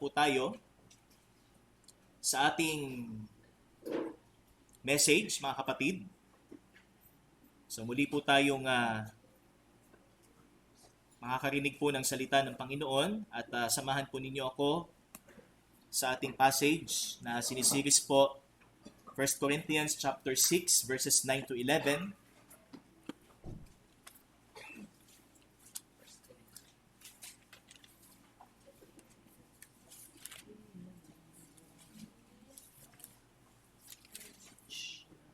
po tayo sa ating message, mga kapatid. So muli po tayong makakarinig po ng salita ng Panginoon at samahan po ninyo ako sa ating passage na sinisiris po 1 Corinthians chapter 6 verses 9 to 11.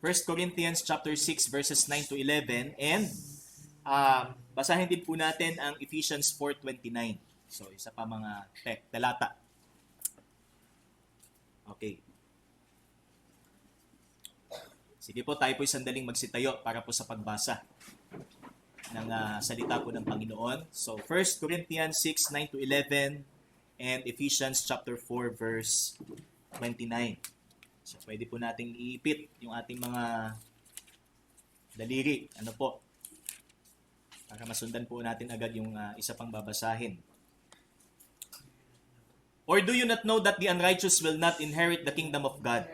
First Corinthians chapter 6 verses 9 to 11 and basahin din po natin ang Ephesians 4:29. So isa pa mga talata. Okay. Sige po, tayo po sandaling magsitayo para po sa pagbasa ng salita po ng Panginoon. So 1 Corinthians 6, 9 to 11 and Ephesians chapter 4 verse 29. So, pwede po nating iipit yung ating mga daliri. Ano po? Para masundan po natin agad yung isa pang babasahin. Or do you not know that the unrighteous will not inherit the kingdom of God?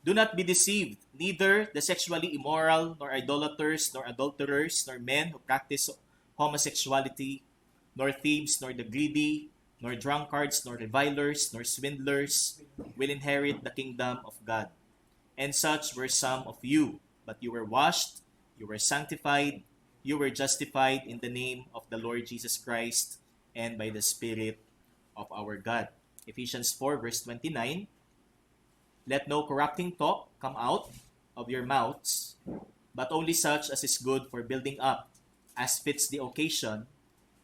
Do not be deceived. Neither the sexually immoral, nor idolaters, nor adulterers, nor men who practice homosexuality, nor thieves, nor the greedy, nor drunkards, nor revilers, nor swindlers will inherit the kingdom of God. And such were some of you, but you were washed, you were sanctified, you were justified in the name of the Lord Jesus Christ and by the Spirit of our God. Ephesians 4 verse 29, let no corrupting talk come out of your mouths, but only such as is good for building up, as fits the occasion,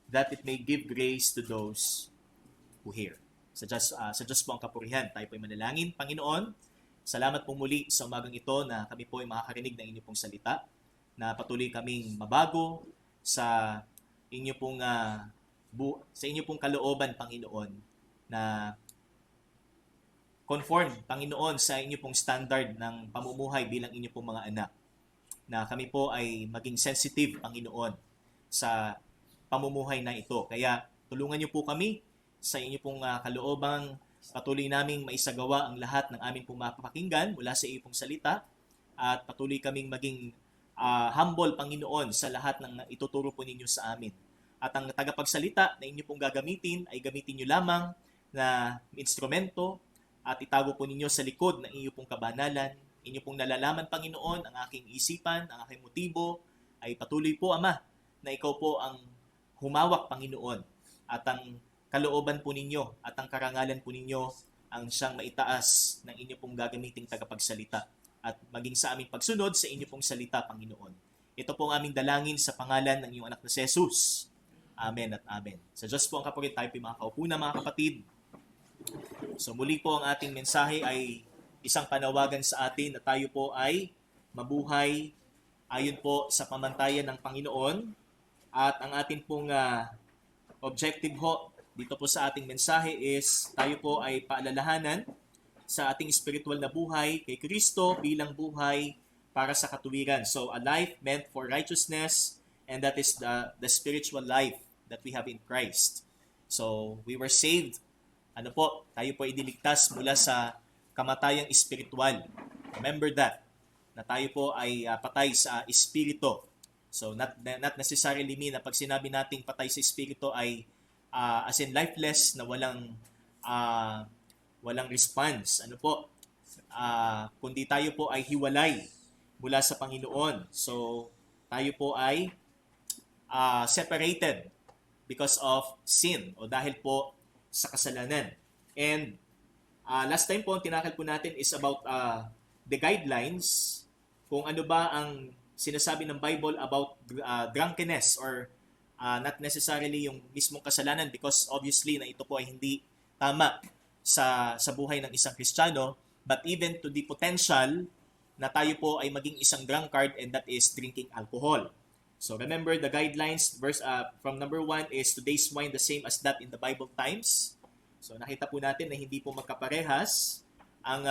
that it may give grace to those who hear. Sa Diyos po ang kapurihan. Tayo po ay manalangin. Panginoon, salamat po muli sa umagang ito na kami po ay makakarinig ng inyo pong salita, na patuloy kaming mabago sa inyo pong sa inyo pong kalooban, Panginoon, na conform, Panginoon, sa inyo pong standard ng pamumuhay bilang inyo pong mga anak. Na kami po ay maging sensitive, Panginoon, sa pamumuhay na ito. Kaya tulungan niyo po kami sa inyo pong kaloobang patuloy naming maisagawa ang lahat ng aming pong mapapakinggan mula sa iyo pong salita at patuloy kaming maging humble, Panginoon, sa lahat ng ituturo po ninyo sa amin. At ang tagapagsalita na inyo pong gagamitin ay gamitin nyo lamang na instrumento at itago po ninyo sa likod ng inyo pong kabanalan. Inyo pong nalalaman, Panginoon, ang aking isipan, ang aking motibo ay patuloy po, Ama, na ikaw po ang humawak, Panginoon, at ang kalooban po ninyo at ang karangalan po ninyo ang siyang maitaas ng inyo pong gagamiting tagapagsalita at maging sa aming pagsunod sa inyo pong salita, Panginoon. Ito po ang aming dalangin sa pangalan ng iyong anak na si Jesus. Amen at amen. Sa Diyos po ang kapalit, tayo po mga kaupo na mga kapatid. So muli po ang ating mensahe ay isang panawagan sa atin na tayo po ay mabuhay ayon po sa pamantayan ng Panginoon at ang ating pong objective ho dito po sa ating mensahe is tayo po ay paalalahanan sa ating spiritual na buhay kay Kristo bilang buhay para sa katuwiran. So a life meant for righteousness, and that is the spiritual life that we have in Christ. So we were saved. Ano po? Tayo po ay diligtas mula sa kamatayang espiritual. Remember that. Na tayo po ay patay sa espiritu. So not necessarily mean na pag sinabi nating patay sa espiritu ay as in lifeless na walang response. Ano po? Kundi tayo po ay hiwalay mula sa Panginoon. So tayo po ay separated because of sin o dahil po sa kasalanan. And last time po ang tinakal po natin is about the guidelines kung ano ba ang sinasabi ng Bible about drunkenness or not necessarily yung mismong kasalanan because obviously na ito po ay hindi tama sa buhay ng isang Kristiyano, but even to the potential na tayo po ay maging isang drunkard, and that is drinking alcohol. So remember the guidelines, verse from number 1 is today's wine the same as that in the Bible times. So nakita po natin na hindi po magkaparehas ang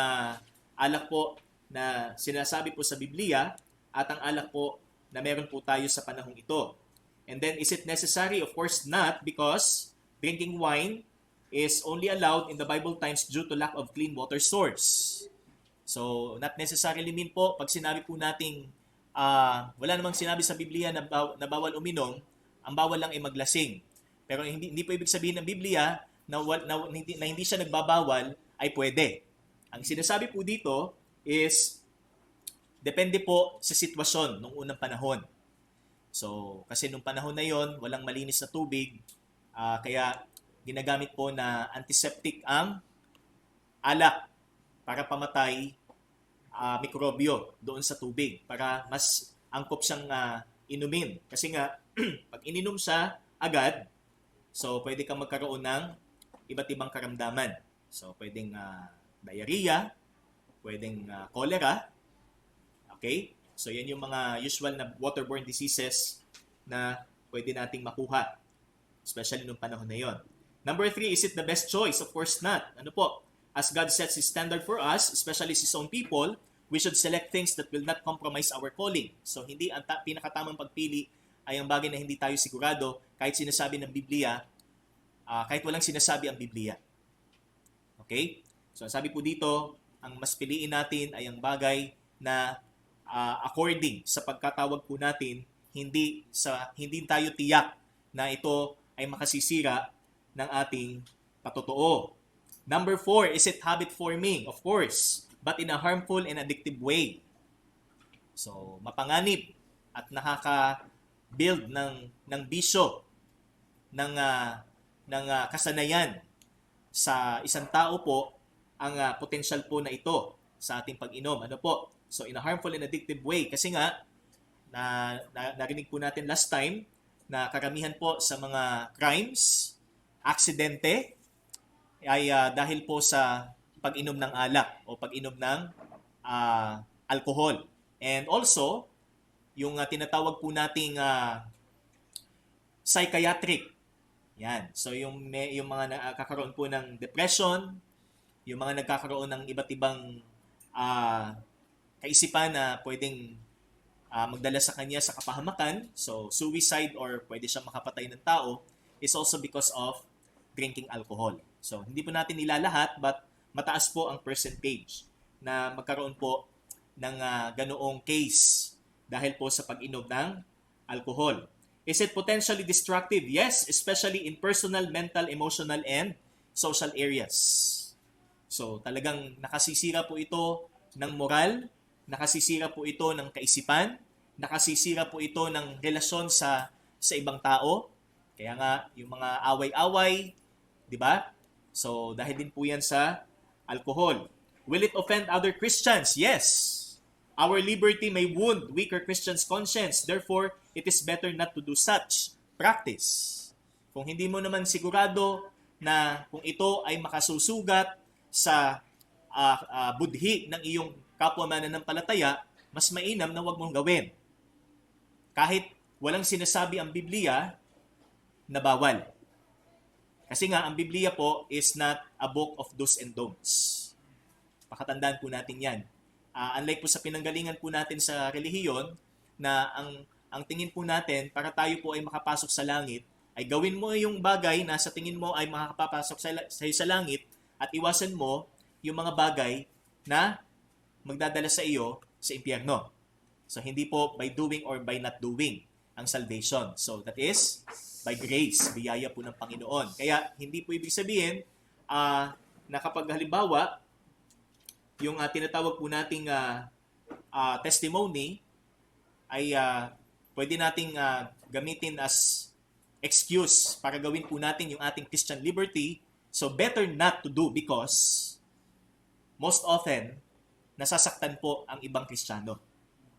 alak po na sinasabi po sa Biblia at ang alak po na meron po tayo sa panahong ito. And then, is it necessary? Of course not, because drinking wine is only allowed in the Bible times due to lack of clean water source. So, not necessarily mean po, pag sinabi po nating wala namang sinabi sa Biblia na bawal uminom, ang bawal lang ay maglasing. Pero hindi po ibig sabihin ng Biblia na hindi siya nagbabawal ay pwede. Ang sinasabi po dito is, depende po sa sitwasyon nung unang panahon. So, kasi nung panahon na yon, walang malinis na tubig, kaya ginagamit po na antiseptic ang alak para pamatay mikrobyo doon sa tubig para mas angkop siyang inumin. Kasi nga, pag ininom siya agad, so pwede kang magkaroon ng iba't ibang karamdaman. So pwedeng diarrhea, pwedeng cholera. Okay? So yan yung mga usual na waterborne diseases na pwede nating makuha, especially nung panahon na yon. Number 3, is it the best choice? Of course not. Ano po? As God sets His standard for us, especially His own people, we should select things that will not compromise our calling. So, hindi ang pinakatamang pagpili ay ang bagay na hindi tayo sigurado kahit sinasabi ng Biblia, kahit walang sinasabi ang Biblia. Okay? So, sabi po dito, ang mas piliin natin ay ang bagay na according sa pagkatawag po natin, hindi tayo tiyak na ito ay makasisira ng ating patotoo. Number 4, is it habit forming? Of course, but in a harmful and addictive way. So, mapanganib at nakaka-build ng bisyo, ng kasanayan sa isang tao po ang potential po na ito sa ating pag-inom. Ano po? So, in a harmful and addictive way. Kasi nga, narinig po natin last time na karamihan po sa mga crimes, aksidente, ay dahil po sa pag-inom ng alak o pag-inom ng alcohol. And also, yung tinatawag po nating psychiatric. Yan. So yung mga nakakaroon po ng depression, yung mga nagkakaroon ng iba't ibang kaisipan na pwedeng magdala sa kanya sa kapahamakan, so suicide or pwede siyang makapatay ng tao, is also because of drinking alcohol. So, hindi po natin ilalahat, but mataas po ang percentage na magkaroon po ng ganoong case dahil po sa pag-inom ng alcohol. Is it potentially destructive? Yes, especially in personal, mental, emotional, and social areas. So, talagang nakasisira po ito ng moral, nakasisira po ito ng kaisipan, nakasisira po ito ng relasyon sa ibang tao. Kaya nga, yung mga away-away, di ba? So, dahil din po yan sa alcohol. Will it offend other Christians? Yes. Our liberty may wound weaker Christians' conscience. Therefore, it is better not to do such practice. Kung hindi mo naman sigurado na kung ito ay makasusugat sa budhi ng iyong kapwa mananampalataya, mas mainam na huwag mong gawin. Kahit walang sinasabi ang Biblia na bawal. Kasi nga, ang Biblia po is not a book of do's and don'ts. Pakatandaan po natin yan. Unlike po sa pinanggalingan po natin sa relihiyon, na ang tingin po natin, para tayo po ay makapasok sa langit, ay gawin mo yung bagay na sa tingin mo ay makakapasok sa langit at iwasan mo yung mga bagay na magdadala sa iyo sa impyerno. So, hindi po by doing or by not doing ang salvation. So, that is by grace, biyaya po ng Panginoon. Kaya, hindi po ibig sabihin na kapag halimbawa, yung tinatawag po nating testimony ay pwede nating gamitin as excuse para gawin po natin yung ating Christian liberty. So, better not to do because most often, nasasaktan po ang ibang Kristiyano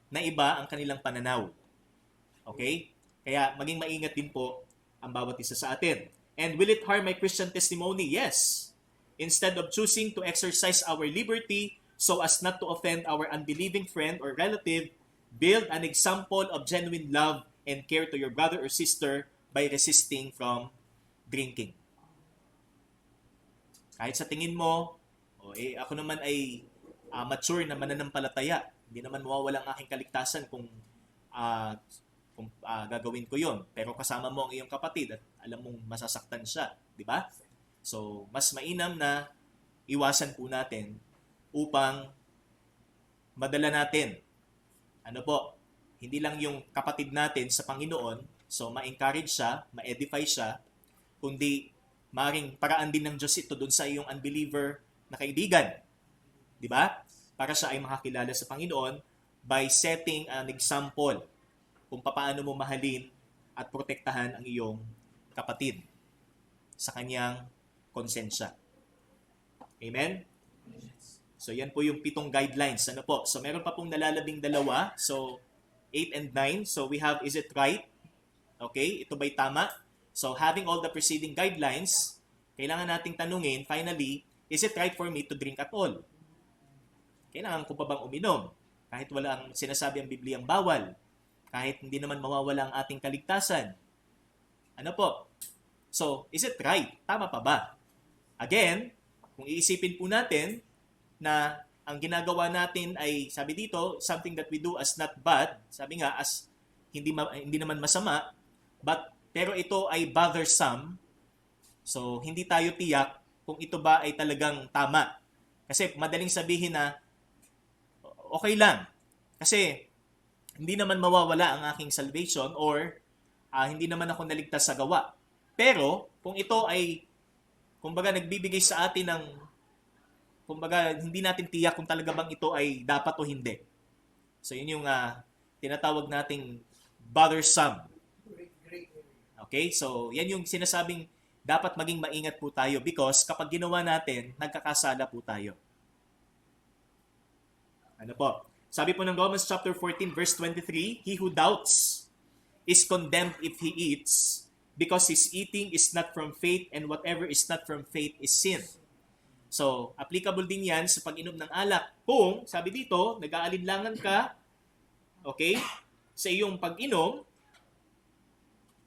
na iba ang kanilang pananaw. Okay? Kaya maging maingat din po ang bawat isa sa atin. And will it harm my Christian testimony? Yes. Instead of choosing to exercise our liberty so as not to offend our unbelieving friend or relative, build an example of genuine love and care to your brother or sister by resisting from drinking. Kahit sa tingin mo, ako naman ay mature na mananampalataya, hindi naman mawawala ang aking kaligtasan kung gagawin ko yon. Pero kasama mo ang iyong kapatid at alam mong masasaktan siya, di ba? So, mas mainam na iwasan po natin upang madala natin. Ano po? Hindi lang yung kapatid natin sa Panginoon, so ma-encourage siya, ma-edify siya, kundi maring paraan din ng Diyos ito dun sa iyong unbeliever na kaibigan. Di ba? Para siya ay makakilala sa Panginoon by setting an example kung paano mo mahalin at protektahan ang iyong kapatid sa kanyang konsensya. Amen? So yan po yung 7 guidelines. Ano po? So meron pa pong nalalabing 2. So 8 and 9. So we have, is it right? Okay, ito ba'y tama? So having all the preceding guidelines, kailangan nating tanungin, finally, is it right for me to drink at all? Kailangan ko pa bang uminom? Kahit wala ang sinasabi ang Bibliang bawal. Kahit hindi naman mawawala ang ating kaligtasan. Ano po? So, is it right? Tama pa ba? Again, kung iisipin po natin na ang ginagawa natin ay, sabi dito, something that we do as not bad, sabi nga, as hindi naman masama, pero ito ay bothersome, so hindi tayo tiyak kung ito ba ay talagang tama. Kasi madaling sabihin na, okay lang. Kasi hindi naman mawawala ang aking salvation or hindi naman ako naligtas sa gawa. Pero kung ito ay, kumbaga, nagbibigay sa atin ng, kumbaga, hindi natin tiyak kung talaga bang ito ay dapat o hindi. So yun yung tinatawag nating bothersome. Okay? So yan yung sinasabing dapat maging maingat po tayo because kapag ginawa natin, nagkakasala po tayo. Ano po? Sabi po ng Romans chapter 14 verse 23, he who doubts is condemned if he eats because his eating is not from faith and whatever is not from faith is sin. So, applicable din yan sa pag-inom ng alak. Kung, sabi dito, nag-aalinlangan ka, okay, sa iyong pag-inom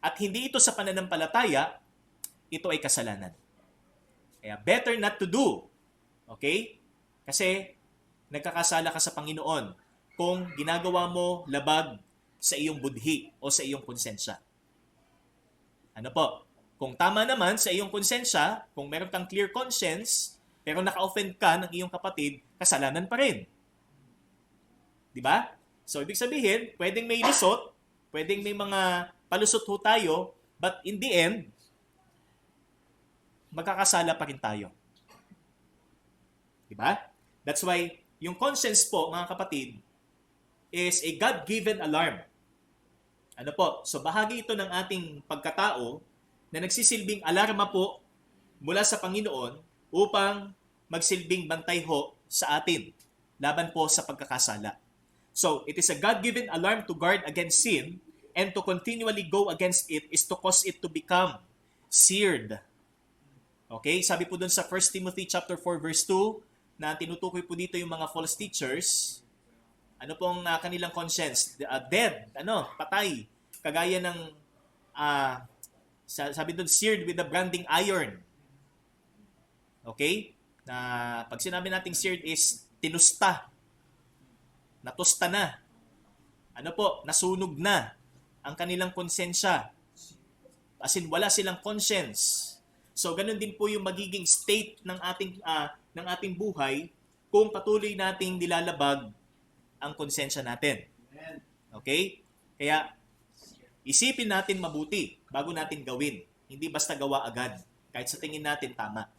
at hindi ito sa pananampalataya, ito ay kasalanan. Kaya better not to do. Okay? Kasi nagkakasala ka sa Panginoon kung ginagawa mo labag sa iyong budhi o sa iyong konsensya. Ano po? Kung tama naman sa iyong konsensya, kung meron kang clear conscience, pero naka-offend ka ng iyong kapatid, kasalanan pa rin. Di ba? So, ibig sabihin, pwedeng may lusot, pwedeng may mga palusot ho tayo, but in the end, magkakasala pa rin tayo. Di ba? That's why, yung conscience po, mga kapatid, is a God-given alarm. Ano po? So, bahagi ito ng ating pagkatao na nagsisilbing alarma po mula sa Panginoon upang magsilbing bantay ho sa atin laban po sa pagkakasala. So, it is a God-given alarm to guard against sin and to continually go against it is to cause it to become seared. Okay? Sabi po dun sa 1 Timothy chapter 4 verse 2 na tinutukoy po dito yung mga false teachers. Ano pong kanilang conscience? Dead. Patay. Kagaya ng sabi doon, seared with the branding iron. Okay? Na pag sinabi nating seared is tinusta. Natusta na. Ano po? Nasunog na ang kanilang konsensya. As in, wala silang conscience. So, ganun din po yung magiging state ng ating buhay kung patuloy nating nilalabag ang konsensya natin. Okay? Kaya, isipin natin mabuti bago natin gawin. Hindi basta gawa agad. Kahit sa tingin natin tama.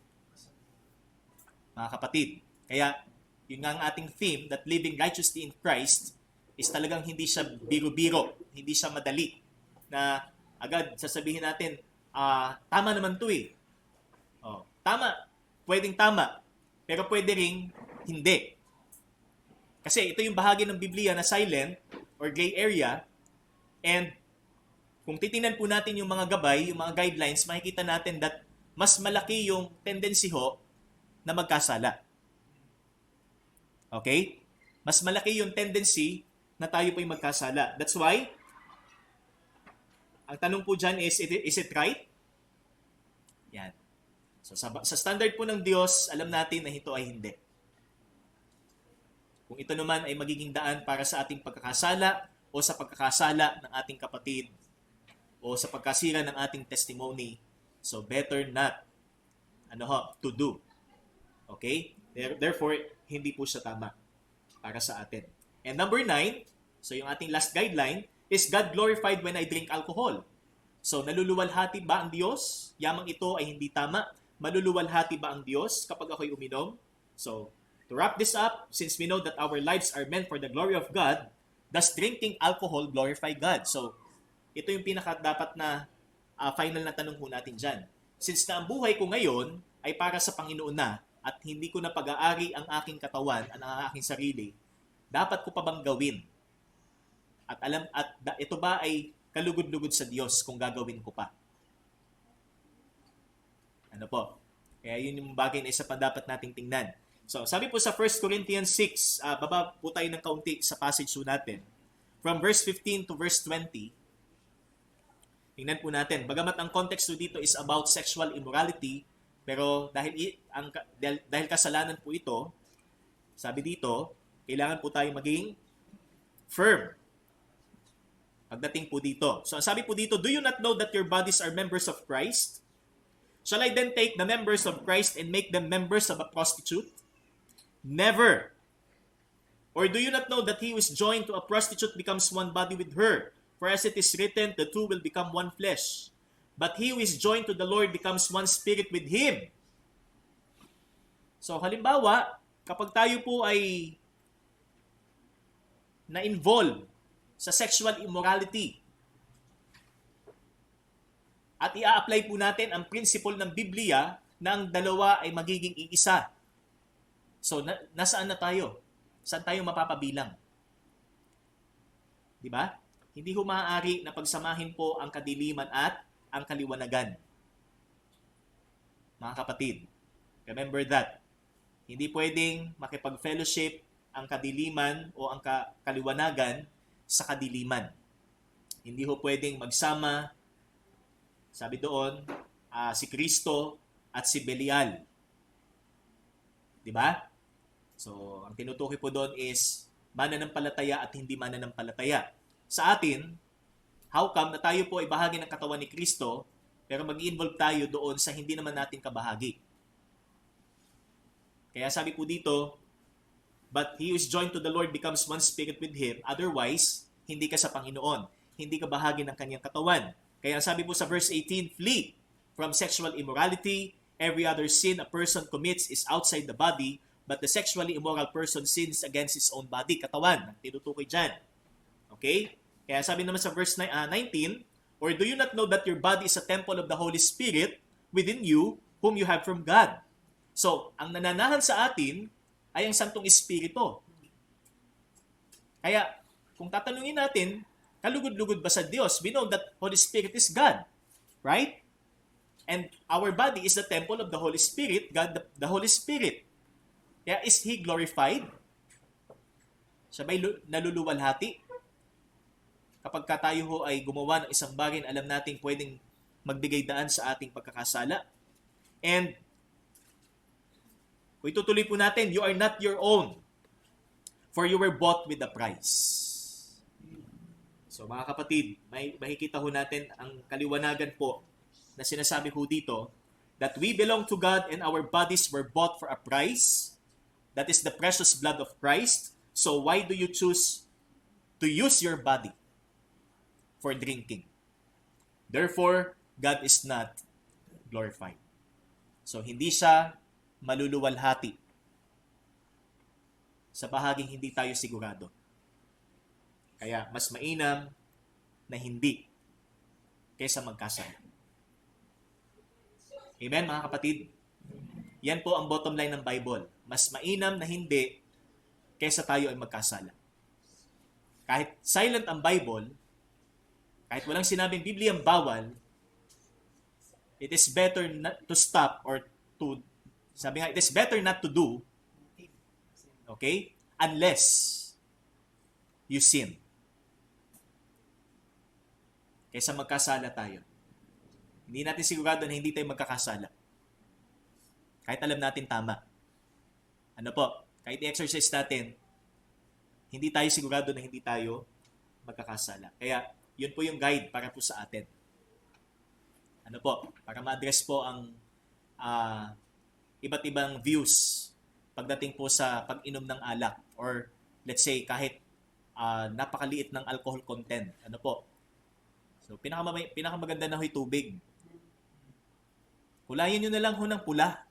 Mga kapatid. Kaya, yun nga ang ating theme, that living righteously in Christ, is talagang hindi siya biro-biro. Hindi siya madali. Na agad sasabihin natin, tama naman to eh. Tama. Pwedeng tama. Pero pwede ring hindi. Kasi ito yung bahagi ng Biblia na silent or gray area, and kung titingnan po natin yung mga gabay, yung mga guidelines, makikita natin that mas malaki yung tendency ho na magkasala. Okay? Mas malaki yung tendency na tayo po'y magkasala. That's why, ang tanong po dyan is it right? Yan. So sa standard po ng Diyos, alam natin na ito ay hindi. Kung ito naman ay magiging daan para sa ating pagkakasala o sa pagkakasala ng ating kapatid o sa pagkasira ng ating testimony, so better not. to do. Okay? Therefore, hindi po siya tama para sa atin. And number 9, so yung ating last guideline, is God glorified when I drink alcohol? So, naluluwalhati ba ang Diyos? Yamang ito ay hindi tama. Maluluwalhati ba ang Diyos kapag ako'y uminom? So, to wrap this up, since we know that our lives are meant for the glory of God, does drinking alcohol glorify God? So, ito yung pinaka-dapat na final na tanong po natin dyan. Since na ang buhay ko ngayon ay para sa Panginoon na at hindi ko na pag-aari ang aking katawan at ang aking sarili, dapat ko pa bang gawin? At ito ba ay kalugod-lugod sa Diyos kung gagawin ko pa? Ano po? Kaya yun yung bagay na isa pa dapat nating tingnan. So, sabi po sa 1 Corinthians 6, baba po tayo ng kaunti sa passage po natin. From verse 15 to verse 20, tingnan po natin. Bagamat ang context po dito is about sexual immorality, pero dahil kasalanan po ito, sabi dito, kailangan po tayo maging firm pagdating po dito. So, sabi po dito, do you not know that your bodies are members of Christ? Shall I then take the members of Christ and make them members of a prostitute? Never. Or do you not know that he who is joined to a prostitute becomes one body with her? For as it is written, the two will become one flesh. But he who is joined to the Lord becomes one spirit with him. So, halimbawa, kapag tayo po ay na-involve sa sexual immorality at i-apply po natin ang principle ng Biblia na ang dalawa ay magiging iisa. So, nasaan na tayo? Saan tayo mapapabilang? Di ba? Hindi ho maaari na pagsamahin po ang kadiliman at ang kaliwanagan. Mga kapatid, remember that. Hindi pwedeng makipag-fellowship ang kadiliman o ang kaliwanagan sa kadiliman. Hindi ho pwedeng magsama, sabi doon, si Kristo at si Belial. Di ba? So, ang tinutukoy po doon is mananampalataya at hindi mananampalataya. Sa atin, how come na tayo po ay bahagi ng katawan ni Kristo, pero mag-involve tayo doon sa hindi naman natin kabahagi? Kaya sabi po dito, but he who is joined to the Lord becomes one spirit with him. Otherwise, hindi ka sa Panginoon. Hindi ka bahagi ng kanyang katawan. Kaya sabi po sa verse 18, flee from sexual immorality. Every other sin a person commits is outside the body, but the sexually immoral person sins against his own body, katawan. Tinutukoy dyan. Okay? Kaya sabi naman sa verse 19, or do you not know that your body is a temple of the Holy Spirit within you, whom you have from God? So, ang nananahan sa atin ay ang Santong Espiritu. Kaya, kung tatanungin natin, kalugod-lugod ba sa Diyos? We know that Holy Spirit is God. Right? And our body is the temple of the Holy Spirit, God the Holy Spirit. Kaya, is He glorified? Siya ba'y naluluwalhati? Kapag tayo ho ay gumawa ng isang bagay na alam natin pwedeng magbigay daan sa ating pagkakasala. And, kung itutuloy po natin, you are not your own, for you were bought with a price. So mga kapatid, may makikita ho natin ang kaliwanagan po na sinasabi ho dito, that we belong to God and our bodies were bought for a price. That is the precious blood of Christ. So why do you choose to use your body for drinking? Therefore, God is not glorified. So hindi siya maluluwalhati sa bahaging hindi tayo sigurado. Kaya mas mainam na hindi kaysa magkasala. Amen, mga kapatid? Yan po ang bottom line ng Bible. Mas mainam na hindi kaysa tayo ay magkasala. Kahit silent ang Bible, kahit walang sinabing Bibliang bawal, it is better not to stop or to, sabi nga, it is better not to do, okay, unless you sin. Kaysa magkasala tayo. Hindi natin sigurado na hindi tayo magkakasala. Kahit alam natin tama. Ano po, kahit i-exercise natin, hindi tayo sigurado na hindi tayo magkakasala. Kaya, yun po yung guide para po sa atin. Ano po, para ma-address po ang iba't ibang views pagdating po sa pag-inom ng alak or let's say kahit napakaliit ng alcohol content. Ano po? So pinakamaganda na ho'y tubig. Kulayan nyo na lang ho ng pula.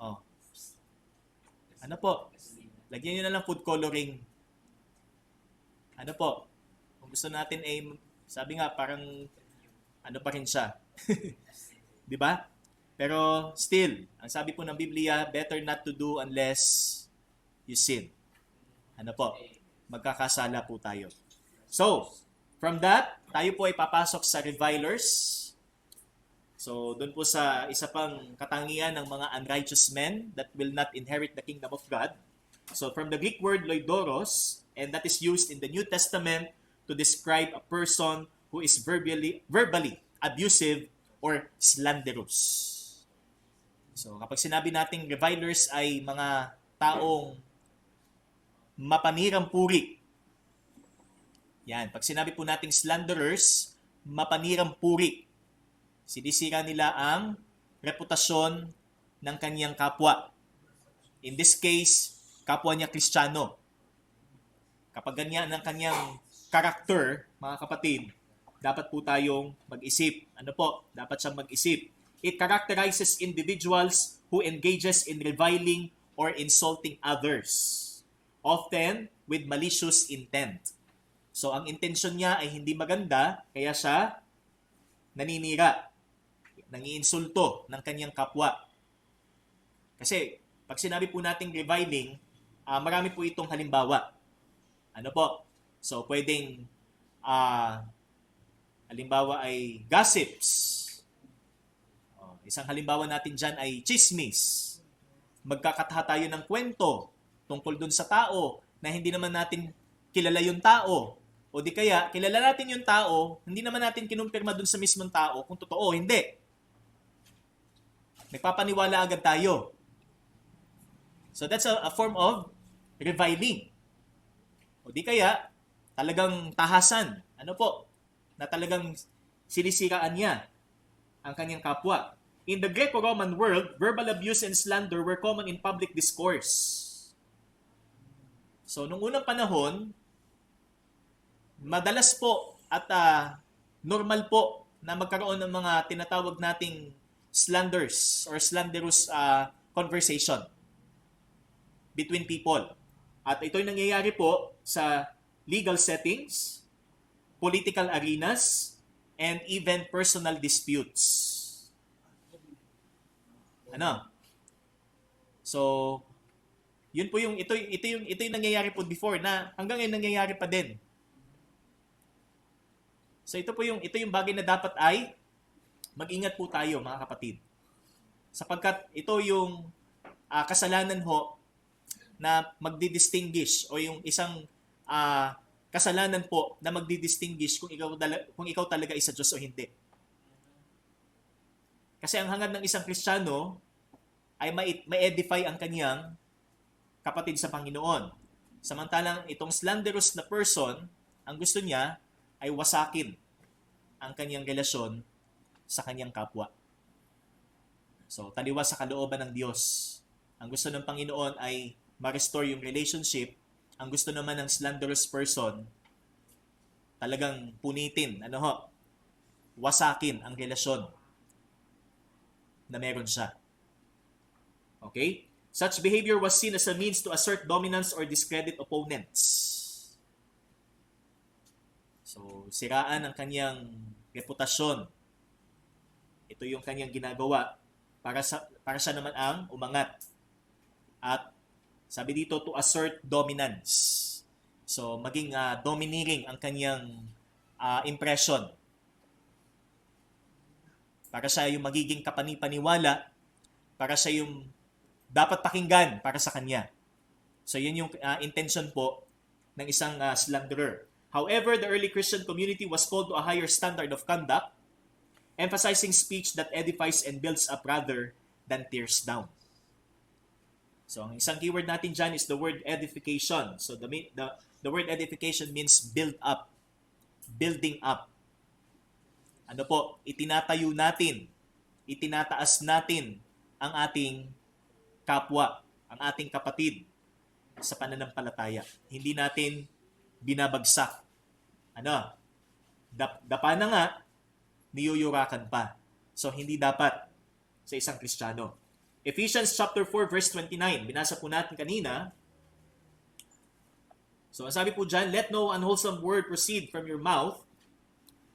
Oh. Ano po? Lagyan nyo na lang food coloring. Ano po? Kung gusto natin sabi nga parang ano pa rin siya. 'Di ba? Pero still, ang sabi po ng Biblia, better not to do unless you sin. Ano po? Magkakasala po tayo. So, from that, tayo po ay papasok sa revilers. So, doon po sa isa pang katangian ng mga unrighteous men that will not inherit the kingdom of God. So, from the Greek word loidoros, and that is used in the New Testament to describe a person who is verbally abusive or slanderous. So, kapag sinabi nating revilers ay mga taong mapanirang puri. Yan. Pag sinabi po nating slanderers, mapanirang puri. Sinisira nila ang reputasyon ng kanyang kapwa. In this case, kapwa niya Kristiyano. Kapag ganyan ang kanyang karakter, mga kapatid, dapat po tayong mag-isip. Ano po? Dapat siyang mag-isip. It characterizes individuals who engages in reviling or insulting others, often with malicious intent. So, ang intensyon niya ay hindi maganda, kaya siya naninira, nangiinsulto ng kanyang kapwa. Kasi, pag sinabi po nating reviling, marami po itong halimbawa. Ano po? So, pwedeng, halimbawa ay gossips. Isang halimbawa natin dyan ay chismis. Magkakatha tayo ng kwento tungkol dun sa tao na hindi naman natin kilala yung tao. O di kaya, kilala natin yung tao, hindi naman natin kinumpirma dun sa mismong tao kung totoo o hindi. Nagpapaniwala agad tayo. So that's a form of reviling. O di kaya, talagang tahasan. Ano po? Na talagang sinisiraan niya ang kanyang kapwa. In the Greco-Roman world, verbal abuse and slander were common in public discourse. So, nung unang panahon, madalas po at normal po na magkaroon ng mga tinatawag nating slanders or slanderous conversation between people. At ito'y nangyayari po sa legal settings, political arenas, and even personal disputes. Ano? So, yun po ito yung nangyayari po before na hanggang ngayon nangyayari pa din. So ito yung bagay na dapat ay mag-ingat po tayo, mga kapatid. Sapagkat ito yung kasalanan ho na magdi-distinguish o yung isang kasalanan po na magdi-distinguish kung ikaw talaga isa Diyos o hindi. Kasi ang hangad ng isang Kristiyano ay ma-edify ang kanyang kapatid sa Panginoon. Samantalang itong slanderous na person, ang gusto niya ay wasakin ang kanyang relasyon sa kanyang kapwa. So, taliwas sa kalooban ng Diyos. Ang gusto ng Panginoon ay ma-restore yung relationship. Ang gusto naman ng slanderous person, talagang punitin, wasakin ang relasyon na meron siya. Okay? Such behavior was seen as a means to assert dominance or discredit opponents. So, siraan ang kanyang reputasyon. Ito yung kanyang ginagawa para siya naman ang umangat. At sabi dito, to assert dominance. So, maging domineering ang kanyang impression. Para siya yung magiging kapanipaniwala, para siya yung dapat pakinggan para sa kanya. So, yun yung intention po ng isang slanderer. However, the early Christian community was called to a higher standard of conduct, emphasizing speech that edifies and builds up rather than tears down. So, ang isang keyword natin dyan is the word edification. So, the word edification means build up, building up. Ano po? Itinatayo natin, itinataas natin ang ating kapwa, ang ating kapatid sa pananampalataya. Hindi natin binabagsak. Dapa na nga, niyuyurakan pa. So, hindi dapat sa isang Kristiyano. Ephesians chapter 4 verse 29. Binasa po natin kanina. So, ang sabi po dyan, let no unwholesome word proceed from your mouth,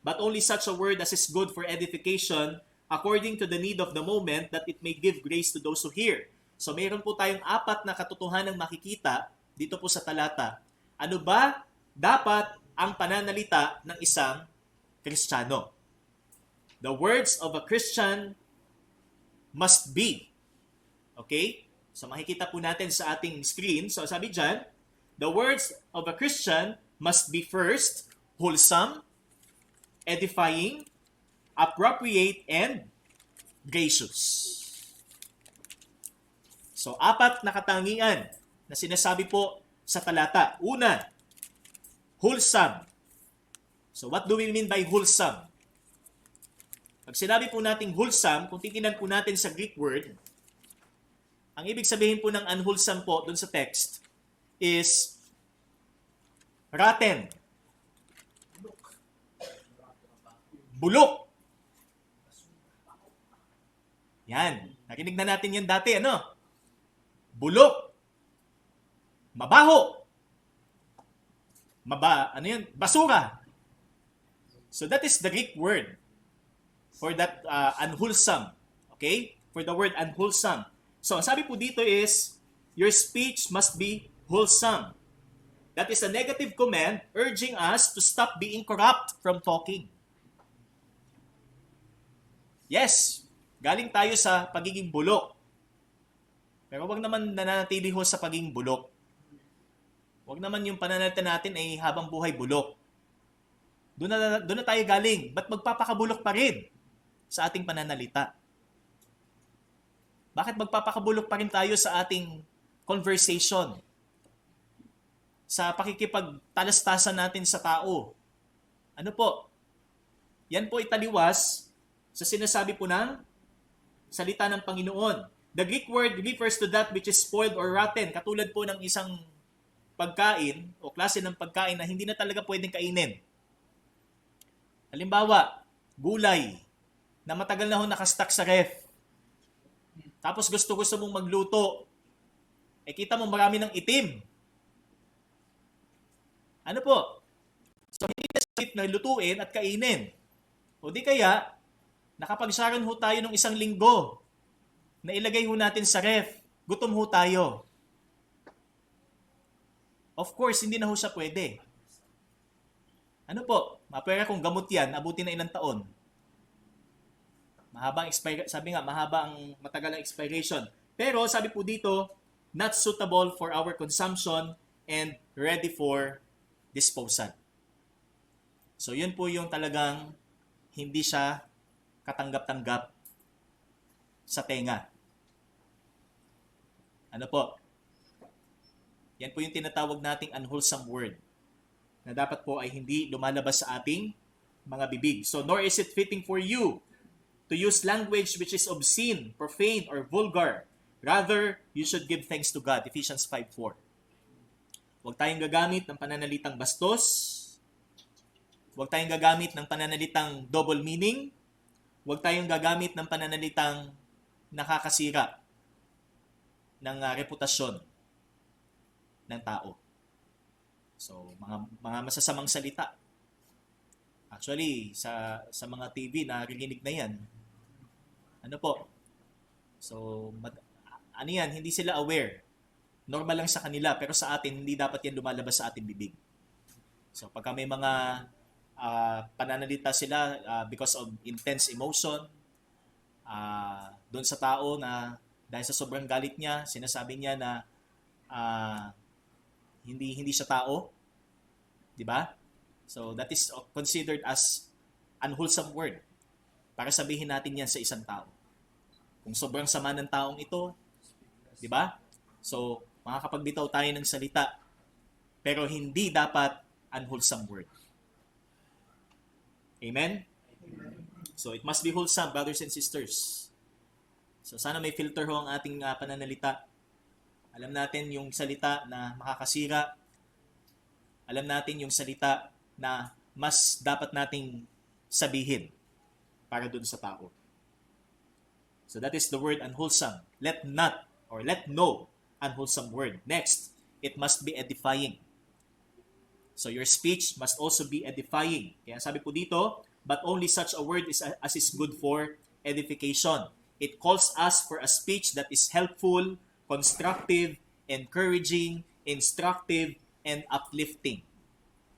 but only such a word as is good for edification according to the need of the moment, that it may give grace to those who hear. So, mayroon po tayong 4 na katotohanang makikita dito po sa talata. Ano ba dapat ang pananalita ng isang Kristiyano? The words of a Christian must be. Okay? So, makikita po natin sa ating screen. So, sabi dyan, the words of a Christian must be first, wholesome, edifying, appropriate, and gracious. So, 4 na katangian na sinasabi po sa talata. Una, wholesome. So, what do we mean by wholesome? Pag sinabi po natin wholesome, kung titingnan po natin sa Greek word, ang ibig sabihin po ng unwholesome po dun sa text is rotten. Bulok. Yan. Narinig na natin yan dati, Bulok. Mabaho. Basura. So that is the Greek word for that unwholesome. Okay? For the word unwholesome. So, ang sabi po dito is, your speech must be wholesome. That is a negative command urging us to stop being corrupt from talking. Yes, galing tayo sa pagiging bulok. Pero wag naman nananatili ho sa pagiging bulok. Wag naman yung pananalita natin ay habang buhay bulok. Doon na tayo galing. Ba't magpapakabulok pa rin sa ating pananalita? Bakit magpapakabulok pa rin tayo sa ating conversation? Sa pakikipagtalastasan natin sa tao? Ano po? Yan po italiwas sa sinasabi po ng salita ng Panginoon. The Greek word refers to that which is spoiled or rotten. Katulad po ng isang pagkain o klase ng pagkain na hindi na talaga pwedeng kainin. Halimbawa, gulay na matagal na ho nakastock sa ref. Tapos gusto mong magluto. Kita mo marami ng itim. Ano po? So, hindi na safe na lutuin at kainin. O di kaya, nakapagsaran ho tayo ng 1 linggo na ilagay ho natin sa ref. Gutom ho tayo. Of course, hindi na ho siya pwede. Ano po? Mapera kung gamot yan, abutin na ilang taon. Sabi nga, matagal ang expiration. Pero sabi po dito, not suitable for our consumption and ready for disposal. So yun po yung talagang hindi siya katanggap-tanggap sa tenga. Ano po? Yan po yung tinatawag nating unwholesome word na dapat po ay hindi lumalabas sa ating mga bibig. So, nor is it fitting for you to use language which is obscene, profane, or vulgar. Rather, you should give thanks to God. Ephesians 5:4. Huwag tayong gagamit ng pananalitang bastos. Huwag tayong gagamit ng pananalitang double meaning. Huwag tayong gagamit ng pananalitang nakakasira ng reputasyon ng tao. So, mga masasamang salita. Actually, sa mga TV, narinig na yan. Ano po? So, yan, hindi sila aware. Normal lang sa kanila, pero sa atin, hindi dapat yan lumalabas sa ating bibig. So, pagka may mga pananalita sila because of intense emotion, doon sa tao na dahil sa sobrang galit niya, sinasabi niya na hindi siya tao. Di ba? So, that is considered as unwholesome word. Para sabihin natin yan sa isang tao. Kung sobrang sama ng taong ito, di ba? So, makakapagbitaw tayo ng salita, pero hindi dapat unwholesome word. Amen? So, it must be wholesome, brothers and sisters. So sana may filter ho ang ating pananalita. Alam natin yung salita na makakasira. Alam natin yung salita na mas dapat nating sabihin para dun sa tao. So that is the word unwholesome. Let not or let no unwholesome word. Next, it must be edifying. So your speech must also be edifying. Kaya sabi po dito, but only such a word as is good for edification. It calls us for a speech that is helpful, constructive, encouraging, instructive, and uplifting.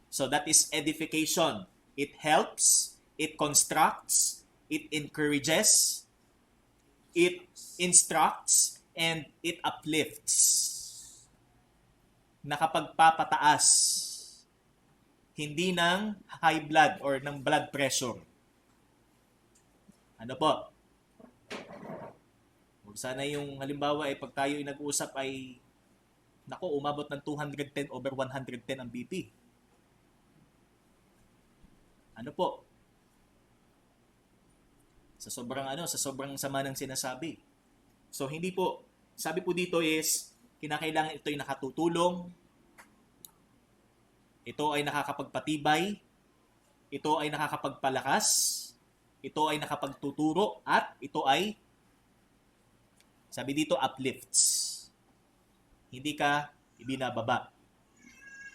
So that is edification. It helps, it constructs, it encourages, it instructs, and it uplifts. Nakapagpapataas, hindi ng high blood or ng blood pressure. Ano po? Sana yung halimbawa ay pag tayo ay nag-uusap ay umabot ng 210 over 110 ang BP. Ano po? Sa sobrang sama ng sinasabi. So hindi po, sabi po dito is kinakailangan ito ay nakatutulong, ito ay nakakapagpatibay, ito ay nakakapagpalakas, ito ay nakapagtuturo, at ito ay, sabi dito, uplifts. Hindi ka ibinababa.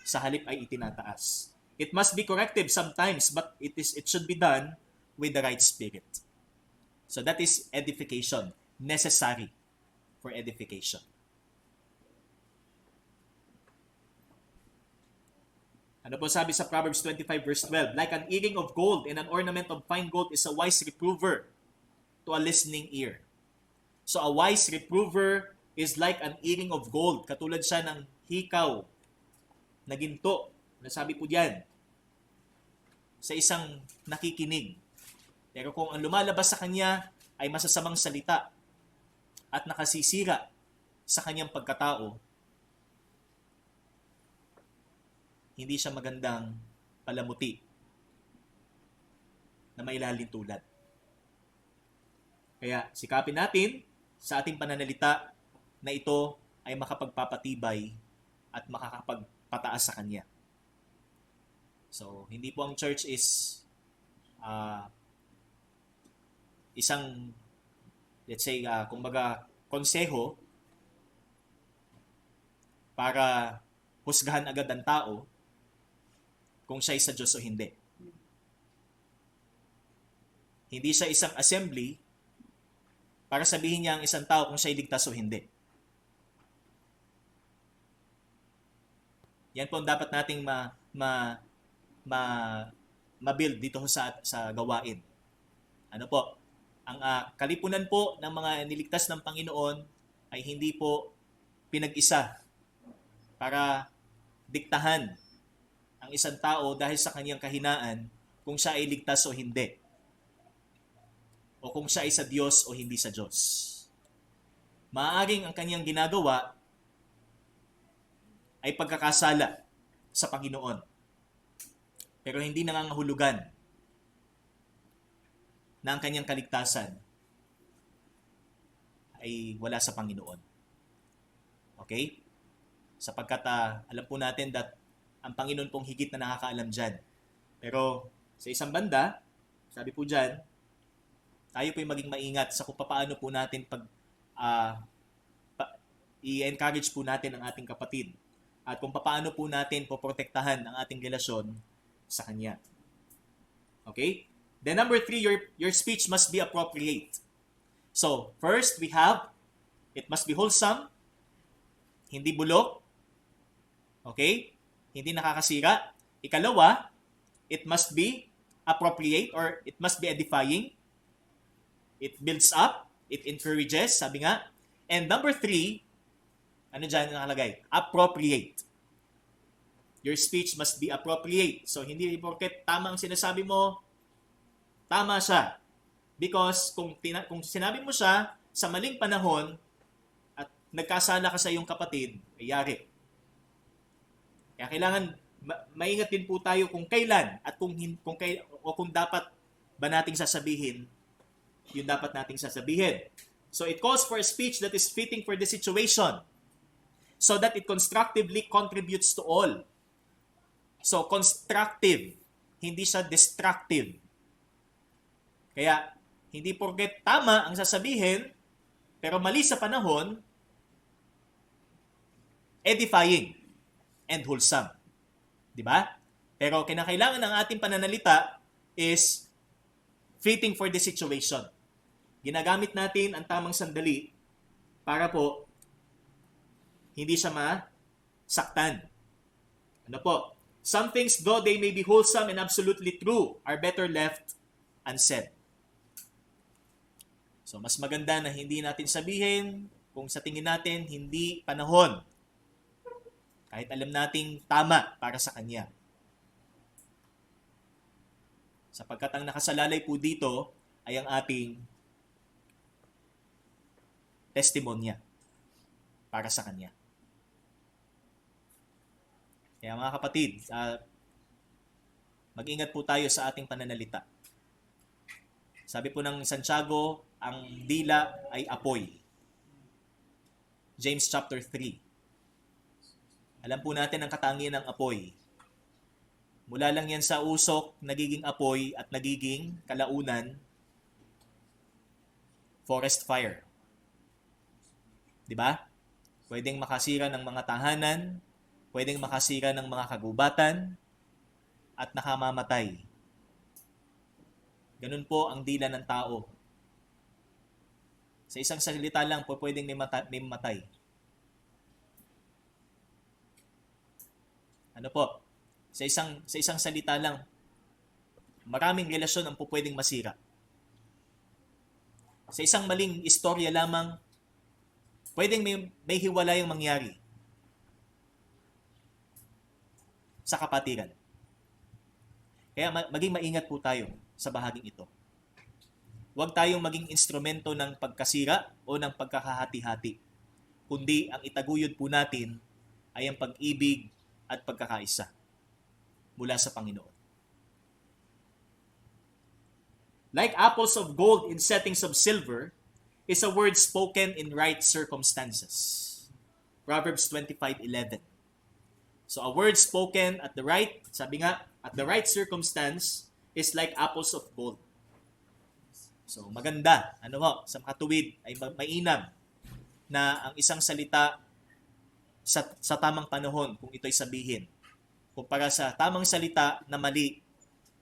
Sa halip ay itinataas. It must be corrective sometimes, but it should be done with the right spirit. So that is edification, necessary for edification. Ano po sabi sa Proverbs 25 verse 12? Like an earring of gold and an ornament of fine gold is a wise reprover to a listening ear. So a wise reprover is like an earring of gold. Katulad siya ng hikaw na ginto. Nasabi po diyan sa isang nakikinig. Pero kung ang lumalabas sa kanya ay masasamang salita at nakasisira sa kanyang pagkatao, hindi siya magandang palamuti na mailalim tulad. Kaya sikapin natin sa ating pananalita na ito ay makapagpapatibay at makakapagpataas sa Kanya. So, hindi po ang church is isang, let's say, kumbaga, konseho para husgahan agad ang tao kung siya ay sa Diyos o hindi. Hindi siya isang assembly para sabihin niya ang isang tao kung siya ay ligtas o hindi. Yan po ang dapat nating ma-build dito sa gawain. Ano po? Ang kalipunan po ng mga niligtas ng Panginoon ay hindi po pinag-isa para diktahan ang isang tao dahil sa kanyang kahinaan kung siya ay ligtas o hindi. O kung siya ay sa Diyos o hindi sa Diyos. Maaaring ang kanyang ginagawa ay pagkakasala sa Panginoon. Pero hindi nangangahulugan na ang kanyang kaligtasan ay wala sa Panginoon. Okay? Sapagkat alam po natin that ang Panginoon pong higit na nakakaalam dyan. Pero sa isang banda, sabi po dyan, tayo po'y maging maingat sa kung paano po natin i-encourage po natin ang ating kapatid at kung paano po natin poprotektahan ang ating relasyon sa Kanya. Okay? Then number 3, your speech must be appropriate. So, first we have, it must be wholesome, hindi bulok, okay? Hindi nakakasira. Ikalawa, it must be appropriate or it must be edifying. It builds up, it encourages, sabi nga. And number 3, ano dyan nakalagay? Appropriate. Your speech must be appropriate. So, hindi porket tama ang sinasabi mo, tama siya. Because kung sinabi mo siya sa maling panahon at nagkasala ka sa iyong kapatid, ay yari. Kaya kailangan maingat din po tayo kung kailan at kung dapat ba nating sasabihin yung dapat nating sasabihin. So it calls for a speech that is fitting for the situation so that it constructively contributes to all. So constructive, hindi siya destructive. Kaya hindi porket tama ang sasabihin, pero mali sa panahon, edifying and wholesome. Di ba? Pero kinakailangan ng ating pananalita is fitting for the situation. Ginagamit natin ang tamang sandali para po hindi siya masaktan. Ano po? Some things, though they may be wholesome and absolutely true, are better left unsaid. So, mas maganda na hindi natin sabihin kung sa tingin natin hindi panahon. Kahit alam nating tama para sa Kanya. Sapagkat ang nakasalalay po dito ay ang ating testimonya para sa Kanya. Kaya mga kapatid, mag-ingat po tayo sa ating pananalita. Sabi po ng Santiago, ang dila ay apoy. James chapter 3. Alam po natin ang katangian ng apoy. Mula lang yan sa usok, nagiging apoy at nagiging kalaunan, forest fire. Di ba? Pwedeng makasira ng mga tahanan, pwedeng makasira ng mga kagubatan, at nakamamatay. Ganun po ang dila ng tao. Sa isang salita lang po, pwedeng may matay. Ano po? Sa isang salita lang, maraming relasyon ang pwedeng masira. Sa isang maling istorya lamang, pwedeng may hiwalayang mangyari sa kapatiran. Kaya maging maingat po tayo sa bahaging ito. Huwag tayong maging instrumento ng pagkasira o ng pagkakahati-hati, kundi ang itaguyod po natin ay ang pag-ibig at pagkakaisa mula sa Panginoon. Like apples of gold in settings of silver is a word spoken in right circumstances. Proverbs 25:11. So a word spoken at the right, sabi nga, at the right circumstance is like apples of gold. So maganda, sa makatuwid ay mainam na ang isang salita sa tamang panahon kung ito'y sabihin, kumpara sa tamang salita na mali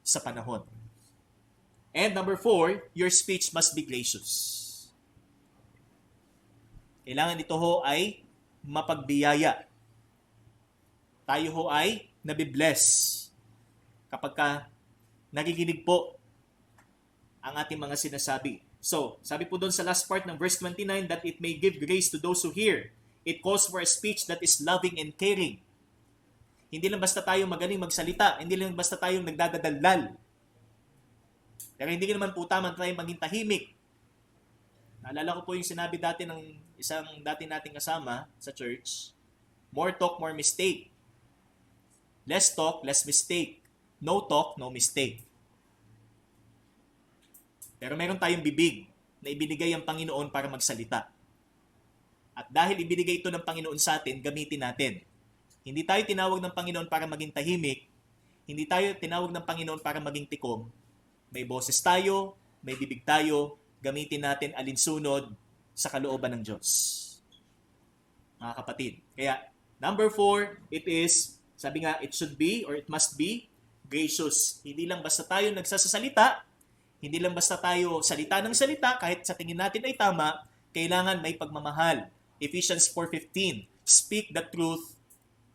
sa panahon. And number 4, your speech must be gracious. Kailangan ito ho ay mapagbiyaya. Tayo ho ay nabibless kapag ka nakikinig po ang ating mga sinasabi. So, sabi po doon sa last part ng verse 29, that it may give grace to those who hear. It calls for a speech that is loving and caring. Hindi lang basta tayong magaling magsalita, hindi lang basta tayong nagdadaldal. Pero hindi naman po tama tayong maging tahimik. Naalala ko po yung sinabi dati ng isang dati nating kasama sa church, more talk, more mistake. Less talk, less mistake. No talk, no mistake. Pero meron tayong bibig na ibinigay ang Panginoon para magsalita. At dahil ibinigay ito ng Panginoon sa atin, gamitin natin. Hindi tayo tinawag ng Panginoon para maging tahimik. Hindi tayo tinawag ng Panginoon para maging tikom. May boses tayo, may bibig tayo, gamitin natin alinsunod sa kalooban ng Diyos. Mga kapatid. Kaya, number 4, it is, sabi nga, it should be or it must be gracious. Hindi lang basta tayo nagsasalita, hindi lang basta tayo salita ng salita, kahit sa tingin natin ay tama, kailangan may pagmamahal. Ephesians 4:15, speak the truth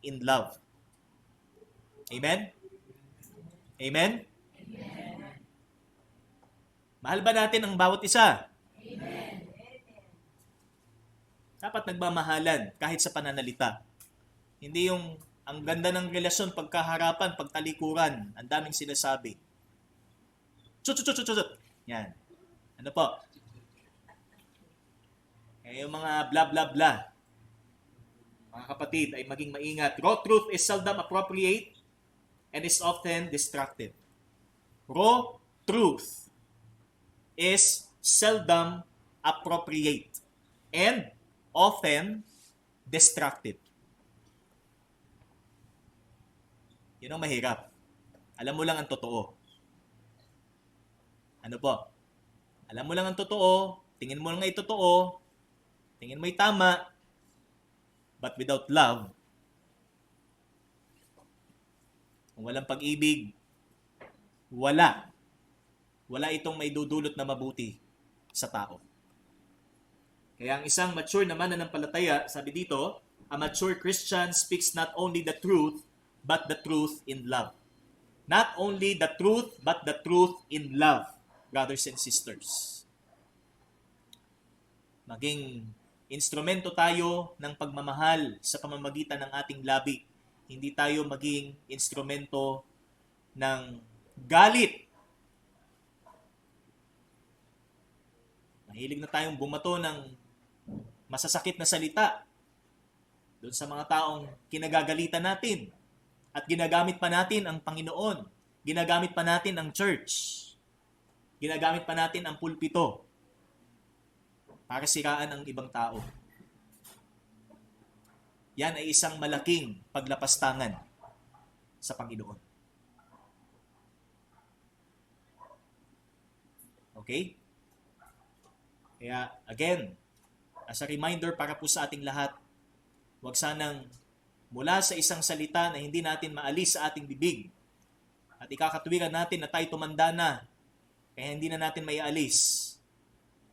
in love. Amen? Amen? Amen. Mahal ba natin ang bawat isa? Amen. Dapat nagmamahalan kahit sa pananalita. Hindi yung ang ganda ng relasyon pagkaharapan, pagtalikuran, ang daming sinasabi. Chut. Yan. Ano po? Yung mga bla bla bla. Mga kapatid, ay maging maingat. Raw truth is seldom appropriate and is often destructive. Raw truth is seldom appropriate, and often destructive. Yun ang mahirap. Alam mo lang ang totoo. Ano po? Alam mo lang ang totoo, tingin mo lang ay totoo, tingin mo ay tama, but without love, kung walang pag-ibig, wala itong may dudulot na mabuti sa tao. Kaya ang isang mature na mananampalataya, sabi dito, a mature Christian speaks not only the truth, but the truth in love. Not only the truth, but the truth in love, brothers and sisters. Maging instrumento tayo ng pagmamahal sa pamamagitan ng ating labi. Hindi tayo maging instrumento ng galit. Mahilig na tayong bumato ng masasakit na salita doon sa mga taong kinagagalitan natin. At ginagamit pa natin ang Panginoon. Ginagamit pa natin ang church. Ginagamit pa natin ang pulpito para siraan ang ibang tao. Yan ay isang malaking paglapastangan sa Panginoon. Okay? Kaya, again, as a reminder para po sa ating lahat, huwag sanang mula sa isang salita na hindi natin maalis sa ating bibig at ikakatwiran natin na tayo tumanda na kaya hindi na natin maialis.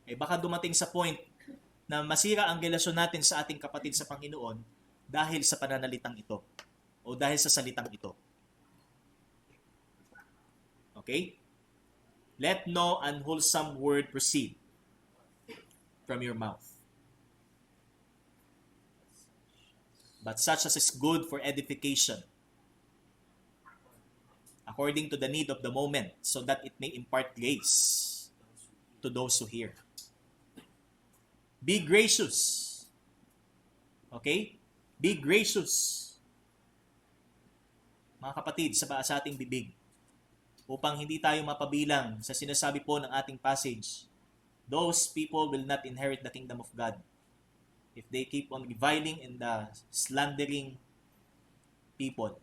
Baka dumating sa point na masira ang relasyon natin sa ating kapatid sa Panginoon dahil sa pananalitang ito o dahil sa salitang ito. Okay? Let no unwholesome word proceed from your mouth, but such as is good for edification, according to the need of the moment, so that it may impart grace to those who hear. Be gracious. Okay? Be gracious. Mga kapatid, sa ating bibig, upang hindi tayo mapabilang sa sinasabi po ng ating passage, those people will not inherit the kingdom of God if they keep on reviling and slandering people.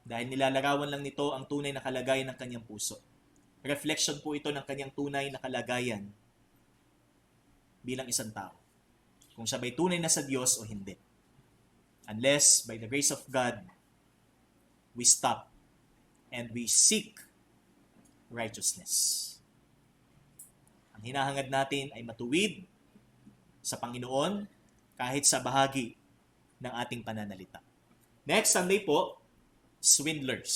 Dahil nilalarawan lang nito ang tunay na kalagayan ng kanyang puso. Reflection po ito ng kanyang tunay na kalagayan bilang isang tao. Kung siya ba'y tunay na sa Diyos o hindi. Unless, by the grace of God, we stop and we seek righteousness. Ang hinahangad natin ay matuwid sa Panginoon kahit sa bahagi ng ating pananalita. Next Sunday po, swindlers.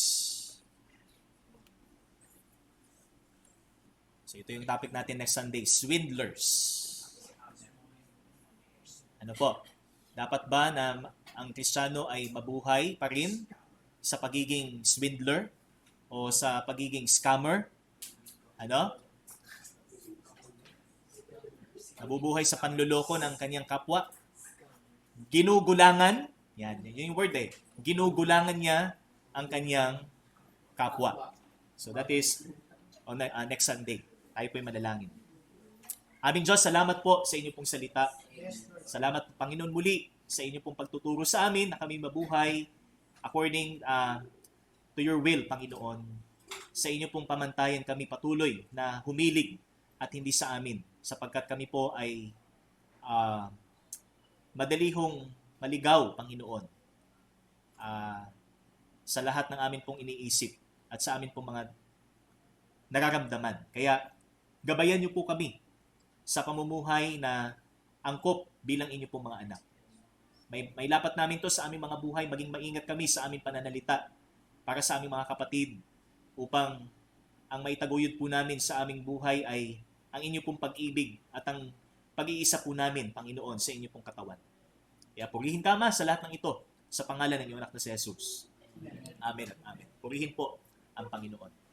So ito yung topic natin next Sunday, swindlers. Ano po? Dapat ba na ang Kristiyano ay mabuhay pa rin sa pagiging swindler o sa pagiging scammer? Ano? Nabubuhay sa panluloko ng kanyang kapwa? Ginugulangan? Yan yung word eh. Ginugulangan niya ang kanyang kapwa. So that is on next Sunday. Tayo po'y manalangin. Aming Diyos, salamat po sa inyo pong salita. Salamat, Panginoon, muli sa inyo pong pagtuturo sa amin na kami mabuhay according to your will, Panginoon. Sa inyo pong pamantayan kami patuloy na humilig at hindi sa amin sapagkat kami po ay madalihong maligaw, Panginoon, sa lahat ng amin pong iniisip at sa amin pong mga nararamdaman. Kaya gabayan niyo po kami sa pamumuhay na angkop bilang inyo pong mga anak. May lapat namin to sa aming mga buhay, maging maingat kami sa aming pananalita para sa aming mga kapatid upang ang maitaguyod po namin sa aming buhay ay ang inyo pong pag-ibig at ang pag-iisa po namin, Panginoon, sa inyo pong katawan. Kaya purihin kama sa lahat ng ito sa pangalan ng iyong anak na si Jesus. Amen at amen. Purihin po ang Panginoon.